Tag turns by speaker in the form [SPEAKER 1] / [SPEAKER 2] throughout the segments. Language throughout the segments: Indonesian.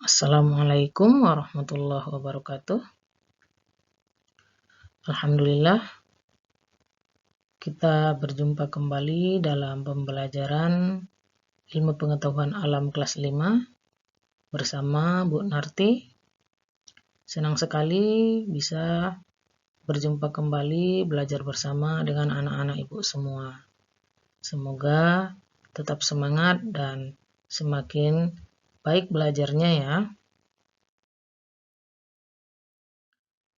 [SPEAKER 1] Assalamualaikum warahmatullahi wabarakatuh. Alhamdulillah, kita berjumpa kembali dalam pembelajaran ilmu pengetahuan alam kelas 5 bersama Bu Narti. Senang sekali bisa berjumpa kembali belajar bersama dengan anak-anak Ibu semua. Semoga tetap semangat dan semakin baik belajarnya ya.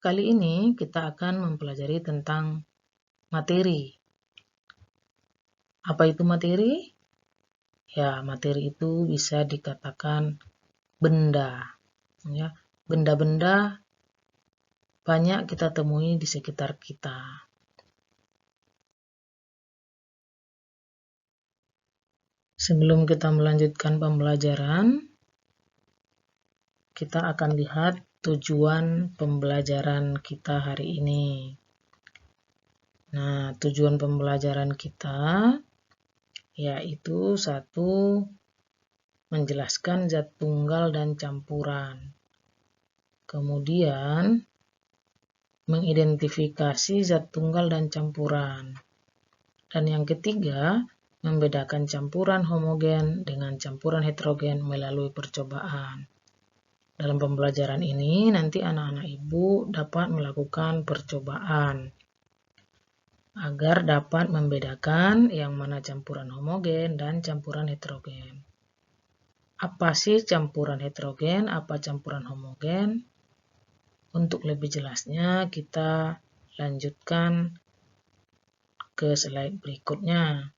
[SPEAKER 1] Kali ini kita akan mempelajari tentang materi. Apa itu materi? Ya, materi itu bisa dikatakan benda. Ya, benda-benda banyak kita temui di sekitar kita. Sebelum kita melanjutkan pembelajaran, kita akan lihat tujuan pembelajaran kita hari ini. Nah, tujuan pembelajaran kita yaitu satu, menjelaskan zat tunggal dan campuran. Kemudian, mengidentifikasi zat tunggal dan campuran. Dan yang ketiga, membedakan campuran homogen dengan campuran heterogen melalui percobaan. Dalam pembelajaran ini, nanti anak-anak Ibu dapat melakukan percobaan agar dapat membedakan yang mana campuran homogen dan campuran heterogen. Apa sih campuran heterogen, apa campuran homogen? Untuk lebih jelasnya, kita lanjutkan ke slide berikutnya.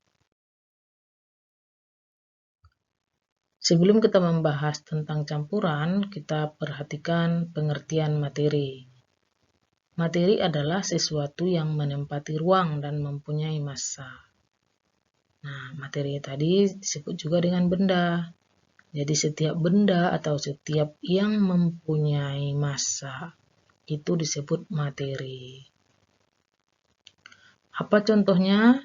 [SPEAKER 1] Sebelum kita membahas tentang campuran, kita perhatikan pengertian materi. Materi adalah sesuatu yang menempati ruang dan mempunyai massa. Nah, materi tadi disebut juga dengan benda. Jadi setiap benda atau setiap yang mempunyai massa itu disebut materi. Apa contohnya?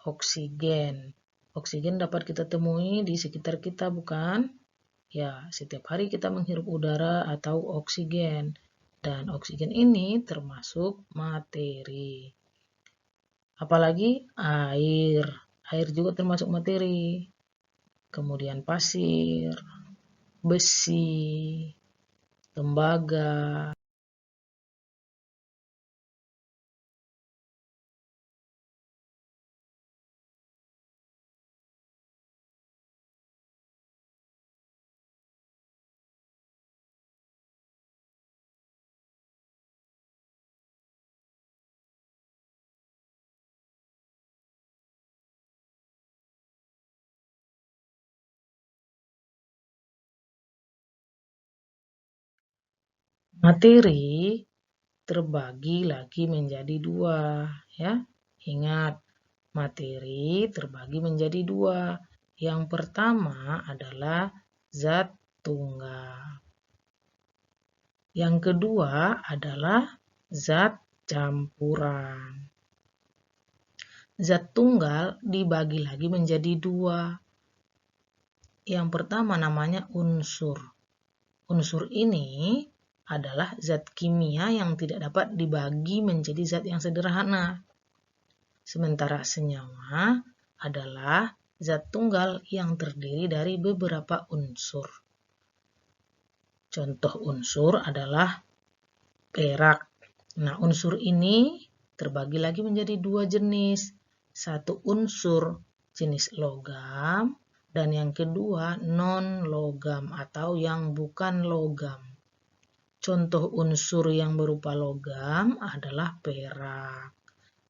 [SPEAKER 1] Oksigen. Oksigen dapat kita temui di sekitar kita, bukan? Ya, setiap hari kita menghirup udara atau oksigen. Dan oksigen ini termasuk materi. Apalagi air. Air juga termasuk materi. Kemudian pasir, besi, tembaga. Materi terbagi lagi menjadi dua, ya. Ingat, materi terbagi menjadi dua. Yang pertama adalah zat tunggal. Yang kedua adalah zat campuran. Zat tunggal dibagi lagi menjadi dua. Yang pertama namanya unsur. Unsur ini adalah zat kimia yang tidak dapat dibagi menjadi zat yang sederhana. Sementara senyawa adalah zat tunggal yang terdiri dari beberapa unsur. Contoh unsur adalah perak. Nah, unsur ini terbagi lagi menjadi dua jenis. Satu unsur jenis logam dan yang kedua non-logam atau yang bukan logam. Contoh unsur yang berupa logam adalah perak,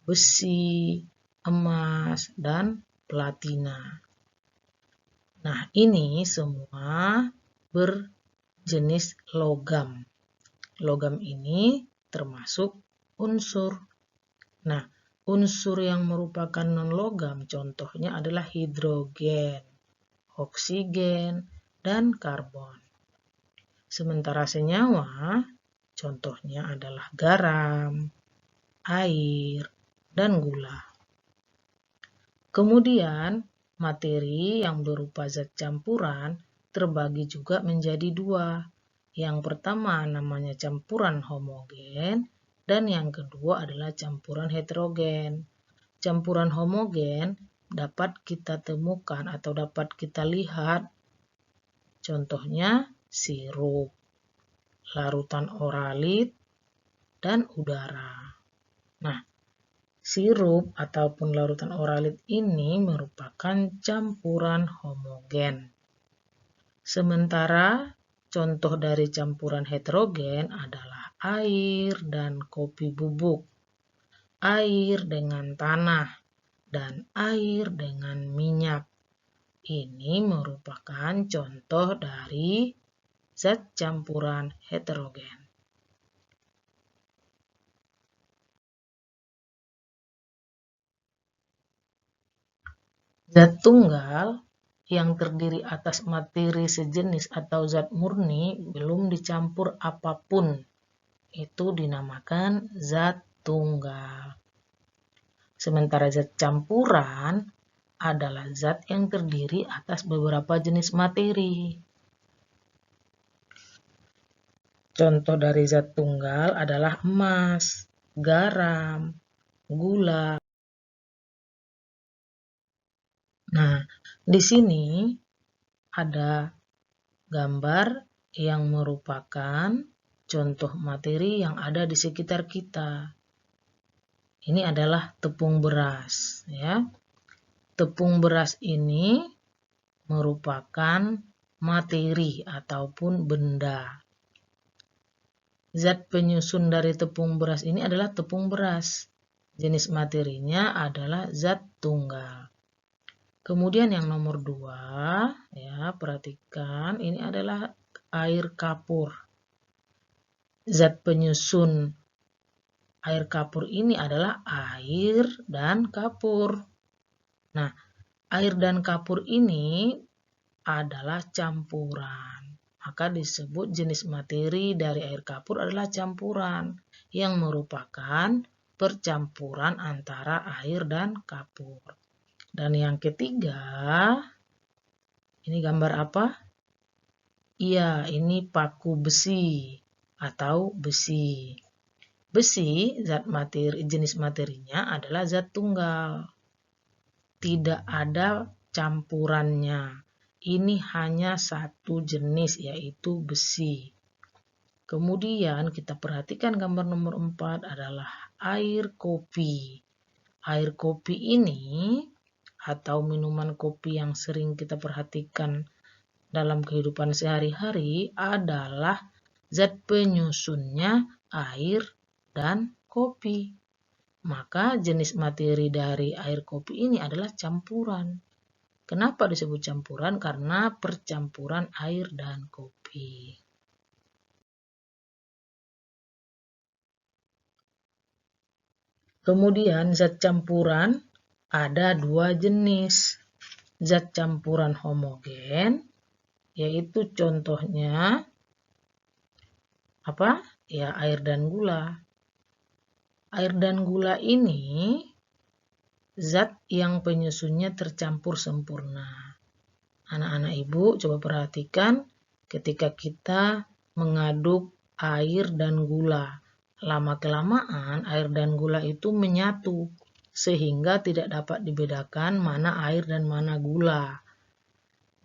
[SPEAKER 1] besi, emas, dan platina. Nah, ini semua berjenis logam. Logam ini termasuk unsur. Nah, unsur yang merupakan non-logam contohnya adalah hidrogen, oksigen, dan karbon. Sementara senyawa contohnya adalah garam, air, dan gula. Kemudian, materi yang berupa zat campuran terbagi juga menjadi dua. Yang pertama namanya campuran homogen dan yang kedua adalah campuran heterogen. Campuran homogen dapat kita temukan atau dapat kita lihat contohnya sirup, larutan oralit, dan udara. Nah, sirup ataupun larutan oralit ini merupakan campuran homogen. Sementara contoh dari campuran heterogen adalah air dan kopi bubuk, air dengan tanah, dan air dengan minyak. Ini merupakan contoh dari zat campuran heterogen. Zat tunggal yang terdiri atas materi sejenis atau zat murni belum dicampur apapun. Itu dinamakan zat tunggal. Sementara zat campuran adalah zat yang terdiri atas beberapa jenis materi. Contoh dari zat tunggal adalah emas, garam, gula. Nah, di sini ada gambar yang merupakan contoh materi yang ada di sekitar kita. Ini adalah tepung beras, ya. Tepung beras ini merupakan materi ataupun benda. Zat penyusun dari tepung beras ini adalah tepung beras. Jenis materinya adalah zat tunggal. Kemudian yang nomor 2, ya, perhatikan ini adalah air kapur. Zat penyusun air kapur ini adalah air dan kapur. Nah, air dan kapur ini adalah campuran. Maka disebut jenis materi dari air kapur adalah campuran yang merupakan percampuran antara air dan kapur. Dan yang ketiga, ini gambar apa? Iya, ini paku besi atau besi. Besi, jenis materinya adalah zat tunggal. Tidak ada campurannya. Ini hanya satu jenis, yaitu besi. Kemudian kita perhatikan gambar nomor 4 adalah air kopi. Air kopi ini atau minuman kopi yang sering kita perhatikan dalam kehidupan sehari-hari adalah zat penyusunnya air dan kopi. Maka jenis materi dari air kopi ini adalah campuran. Kenapa disebut campuran? Karena percampuran air dan kopi. Kemudian zat campuran ada dua jenis. Zat campuran homogen, yaitu contohnya apa? Ya, air dan gula. Air dan gula ini zat yang penyusunnya tercampur sempurna. Anak-anak ibu coba perhatikan ketika kita mengaduk air dan gula. Lama-kelamaan air dan gula itu menyatu sehingga tidak dapat dibedakan mana air dan mana gula.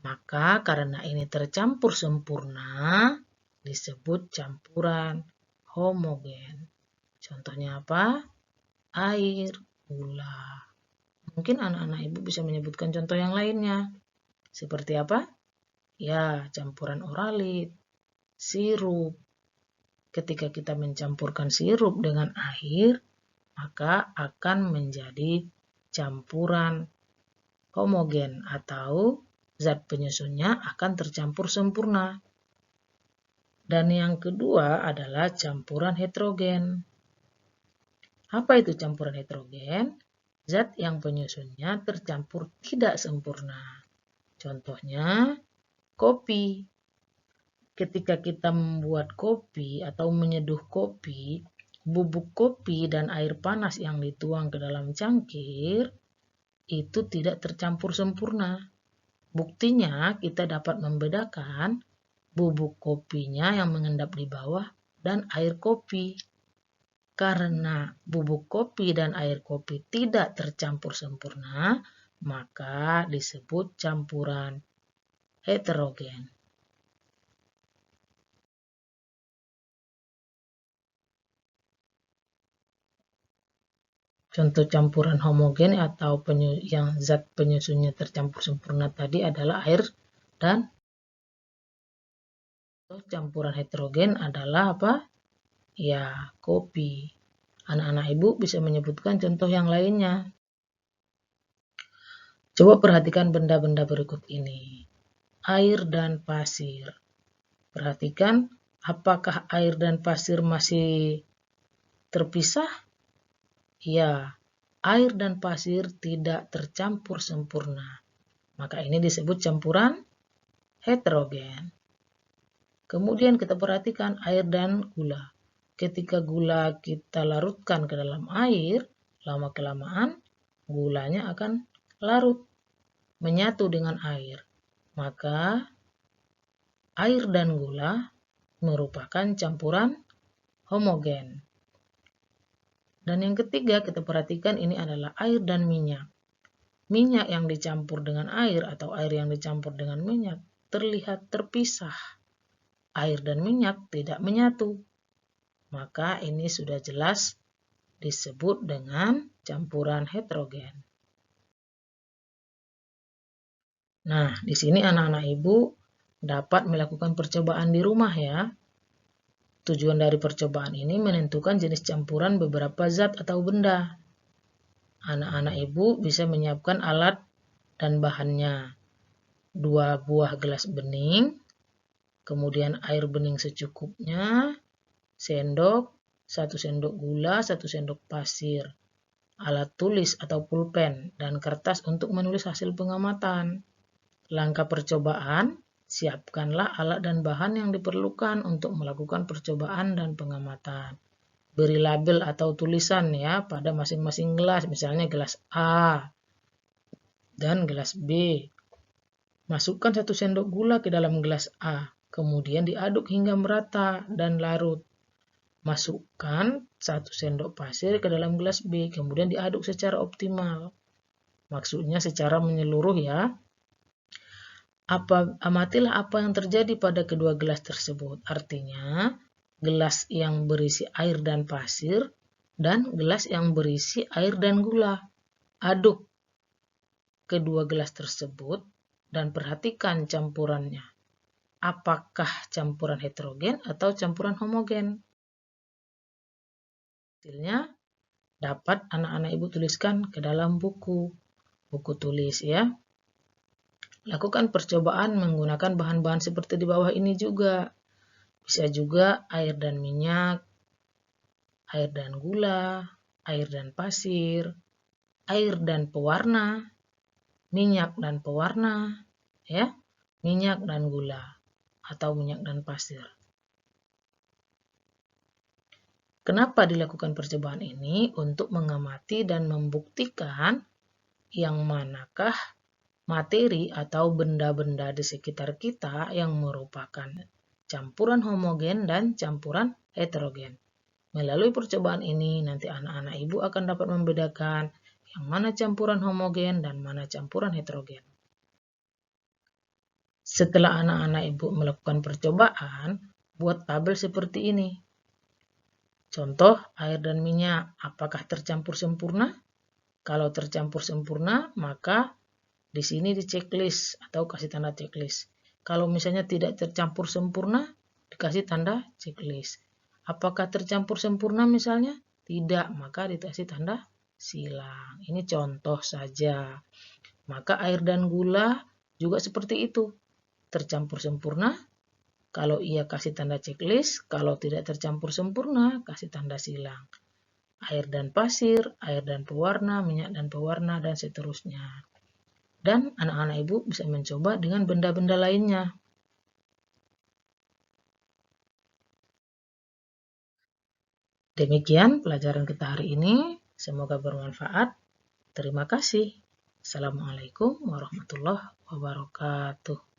[SPEAKER 1] Maka karena ini tercampur sempurna disebut campuran homogen. Contohnya apa? Air, gula. Mungkin anak-anak ibu bisa menyebutkan contoh yang lainnya. Seperti apa? Ya, campuran oralit, sirup. Ketika kita mencampurkan sirup dengan air, maka akan menjadi campuran homogen atau zat penyusunnya akan tercampur sempurna. Dan yang kedua adalah campuran heterogen. Apa itu campuran heterogen? Zat yang penyusunnya tercampur tidak sempurna. Contohnya, kopi. Ketika kita membuat kopi atau menyeduh kopi, bubuk kopi dan air panas yang dituang ke dalam cangkir itu tidak tercampur sempurna. Buktinya kita dapat membedakan bubuk kopinya yang mengendap di bawah dan air kopi. Karena bubuk kopi dan air kopi tidak tercampur sempurna, maka disebut campuran heterogen. Contoh campuran homogen atau yang zat penyusunnya tercampur sempurna tadi adalah air dan campuran heterogen adalah apa? Ya, kopi. Anak-anak ibu bisa menyebutkan contoh yang lainnya. Coba perhatikan benda-benda berikut ini. Air dan pasir. Perhatikan apakah air dan pasir masih terpisah? Ya, air dan pasir tidak tercampur sempurna. Maka ini disebut campuran heterogen. Kemudian kita perhatikan air dan gula. Ketika gula kita larutkan ke dalam air, lama-kelamaan gulanya akan larut, menyatu dengan air. Maka air dan gula merupakan campuran homogen. Dan yang ketiga kita perhatikan ini adalah air dan minyak. Minyak yang dicampur dengan air atau air yang dicampur dengan minyak terlihat terpisah. Air dan minyak tidak menyatu. Maka ini sudah jelas disebut dengan campuran heterogen. Nah, di sini anak-anak ibu dapat melakukan percobaan di rumah ya. Tujuan dari percobaan ini menentukan jenis campuran beberapa zat atau benda. Anak-anak ibu bisa menyiapkan alat dan bahannya. 2 buah gelas bening, kemudian air bening secukupnya, sendok, 1 sendok gula, 1 sendok pasir, alat tulis atau pulpen, dan kertas untuk menulis hasil pengamatan. Langkah percobaan, siapkanlah alat dan bahan yang diperlukan untuk melakukan percobaan dan pengamatan. Beri label atau tulisan ya pada masing-masing gelas, misalnya gelas A dan gelas B. Masukkan 1 sendok gula ke dalam gelas A, kemudian diaduk hingga merata dan larut. Masukkan 1 sendok pasir ke dalam gelas B, kemudian diaduk secara optimal. Maksudnya secara menyeluruh ya. Amatilah apa yang terjadi pada kedua gelas tersebut. Artinya, gelas yang berisi air dan pasir dan gelas yang berisi air dan gula. Aduk kedua gelas tersebut dan perhatikan campurannya. Apakah campuran heterogen atau campuran homogen? Hasilnya dapat anak-anak ibu tuliskan ke dalam buku tulis ya. Lakukan percobaan menggunakan bahan-bahan seperti di bawah ini juga. Bisa juga air dan minyak, air dan gula, air dan pasir, air dan pewarna, minyak dan pewarna, ya, minyak dan gula, atau minyak dan pasir. Kenapa dilakukan percobaan ini? Untuk mengamati dan membuktikan yang manakah materi atau benda-benda di sekitar kita yang merupakan campuran homogen dan campuran heterogen. Melalui percobaan ini, nanti anak-anak ibu akan dapat membedakan yang mana campuran homogen dan mana campuran heterogen. Setelah anak-anak ibu melakukan percobaan, buat tabel seperti ini. Contoh, air dan minyak, apakah tercampur sempurna? Kalau tercampur sempurna, maka di sini di checklist atau kasih tanda checklist. Kalau misalnya tidak tercampur sempurna, dikasih tanda checklist. Apakah tercampur sempurna misalnya? Tidak, maka dikasih tanda silang. Ini contoh saja. Maka air dan gula juga seperti itu. Tercampur sempurna, kalau ia kasih tanda checklist. Kalau tidak tercampur sempurna, kasih tanda silang. Air dan pasir, air dan pewarna, minyak dan pewarna, dan seterusnya. Dan anak-anak ibu bisa mencoba dengan benda-benda lainnya. Demikian pelajaran kita hari ini. Semoga bermanfaat. Terima kasih. Assalamualaikum warahmatullahi wabarakatuh.